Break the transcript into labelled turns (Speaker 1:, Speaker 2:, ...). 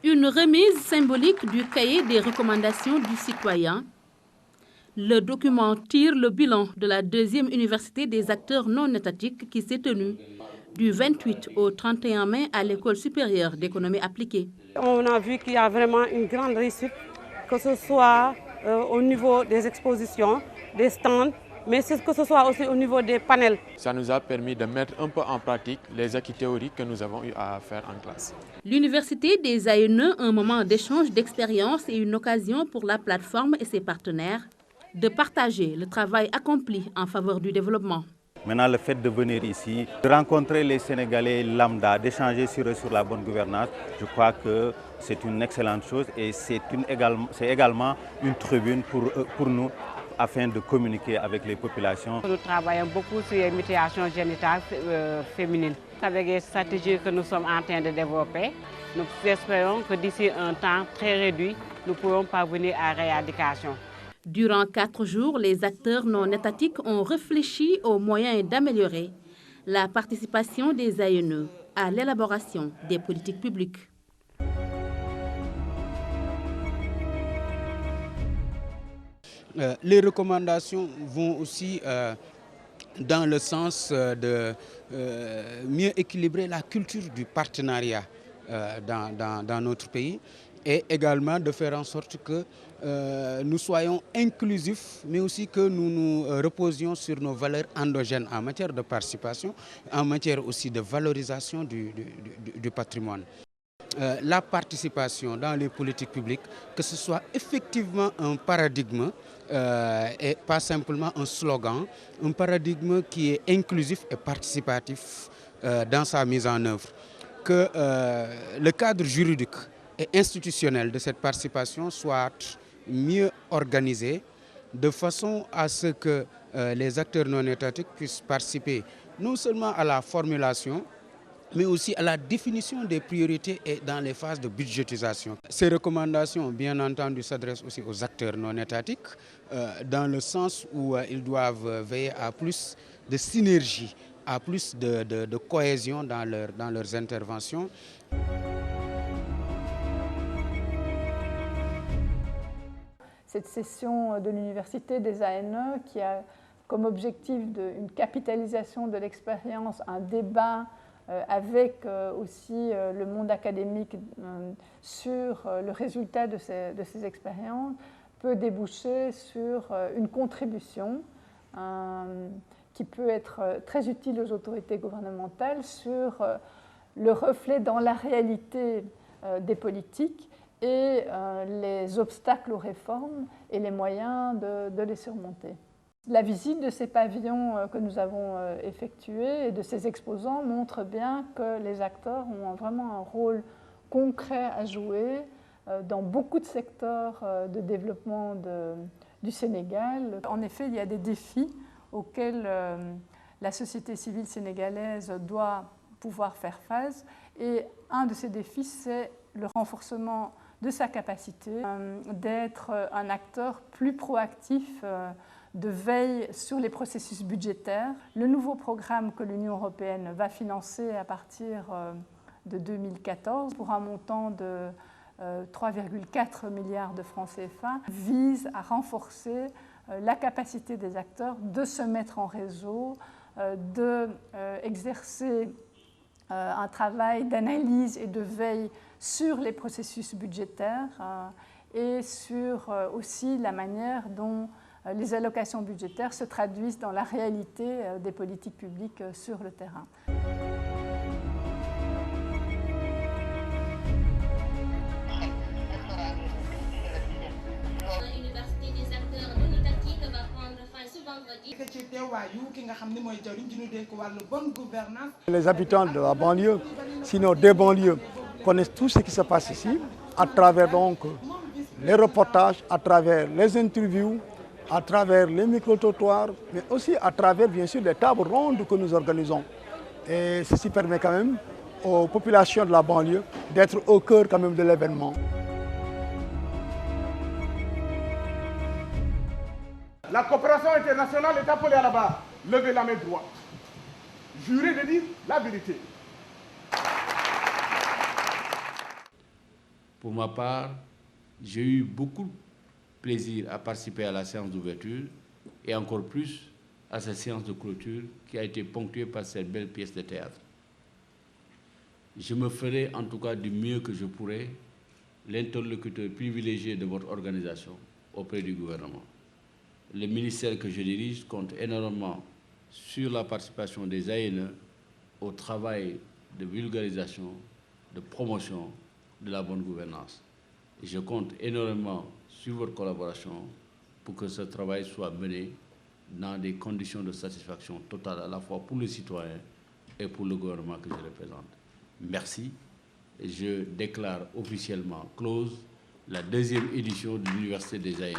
Speaker 1: Une remise symbolique du cahier des recommandations du citoyen. Le document tire le bilan de la deuxième université des acteurs non étatiques qui s'est tenue du 28 au 31 mai à l'École supérieure d'économie appliquée.
Speaker 2: On a vu qu'il y a vraiment une grande réussite, que ce soit au niveau des expositions, des stands, mais que ce soit aussi au niveau des panels.
Speaker 3: Ça nous a permis de mettre un peu en pratique les acquis théoriques que nous avons eu à faire en classe.
Speaker 1: L'Université des ANE, un moment d'échange d'expériences et une occasion pour la plateforme et ses partenaires de partager le travail accompli en faveur du développement.
Speaker 4: Maintenant, le fait de venir ici, de rencontrer les Sénégalais lambda, d'échanger sur eux sur la bonne gouvernance, je crois que c'est une excellente chose et c'est également une tribune pour nous afin de communiquer avec les populations.
Speaker 2: Nous travaillons beaucoup sur les mutilations génitales féminines. Avec les stratégies que nous sommes en train de développer, nous espérons que d'ici un temps très réduit, nous pourrons parvenir à l'éradication.
Speaker 1: Durant 4 jours, les acteurs non étatiques ont réfléchi aux moyens d'améliorer la participation des ANE à l'élaboration des politiques publiques.
Speaker 5: Les recommandations vont aussi dans le sens de mieux équilibrer la culture du partenariat dans notre pays et également de faire en sorte que nous soyons inclusifs, mais aussi que nous nous reposions sur nos valeurs endogènes en matière de participation, en matière aussi de valorisation du patrimoine. La participation dans les politiques publiques, que ce soit effectivement un paradigme et pas simplement un slogan, un paradigme qui est inclusif et participatif dans sa mise en œuvre. Que le cadre juridique et institutionnel de cette participation soit mieux organisé de façon à ce que les acteurs non étatiques puissent participer non seulement à la formulation, mais aussi à la définition des priorités et dans les phases de budgétisation. Ces recommandations, bien entendu, s'adressent aussi aux acteurs non étatiques, dans le sens où ils doivent veiller à plus de synergie, à plus de cohésion dans leurs interventions.
Speaker 6: Cette session de l'Université des ANE qui a comme objectif une capitalisation de l'expérience, un débat avec aussi le monde académique sur le résultat de ces expériences, peut déboucher sur une contribution qui peut être très utile aux autorités gouvernementales sur le reflet dans la réalité des politiques et les obstacles aux réformes et les moyens de les surmonter. La visite de ces pavillons que nous avons effectués et de ces exposants montre bien que les acteurs ont vraiment un rôle concret à jouer dans beaucoup de secteurs de développement du Sénégal. En effet, il y a des défis auxquels la société civile sénégalaise doit pouvoir faire face et un de ces défis, c'est le renforcement de sa capacité d'être un acteur plus proactif de veille sur les processus budgétaires. Le nouveau programme que l'Union européenne va financer à partir de 2014 pour un montant de 3,4 milliards de francs CFA vise à renforcer la capacité des acteurs de se mettre en réseau, d'exercer un travail d'analyse et de veille sur les processus budgétaires et sur aussi la manière dont les allocations budgétaires se traduisent dans la réalité des politiques publiques sur le terrain.
Speaker 7: L'Université des acteurs non étatiques va prendre fin ce vendredi.
Speaker 8: Les habitants de la banlieue, sinon des banlieues, connaissent tout ce qui se passe ici, à travers donc les reportages, à travers les interviews, à travers les micro-trottoirs, mais aussi à travers bien sûr les tables rondes que nous organisons. Et ceci permet quand même aux populations de la banlieue d'être au cœur quand même de l'événement.
Speaker 9: La coopération internationale est appelée à la barre. Levez la main droite. Jurez de dire la vérité.
Speaker 10: Pour ma part, j'ai eu beaucoup de plaisir à participer à la séance d'ouverture et encore plus à cette séance de clôture qui a été ponctuée par cette belle pièce de théâtre. Je me ferai en tout cas du mieux que je pourrai l'interlocuteur privilégié de votre organisation auprès du gouvernement. Le ministère que je dirige compte énormément sur la participation des ANE au travail de vulgarisation, de promotion de la bonne gouvernance. Et je compte énormément sur votre collaboration pour que ce travail soit mené dans des conditions de satisfaction totale à la fois pour les citoyens et pour le gouvernement que je représente. Merci. Et je déclare officiellement close la 2e édition de l'Université des ANE.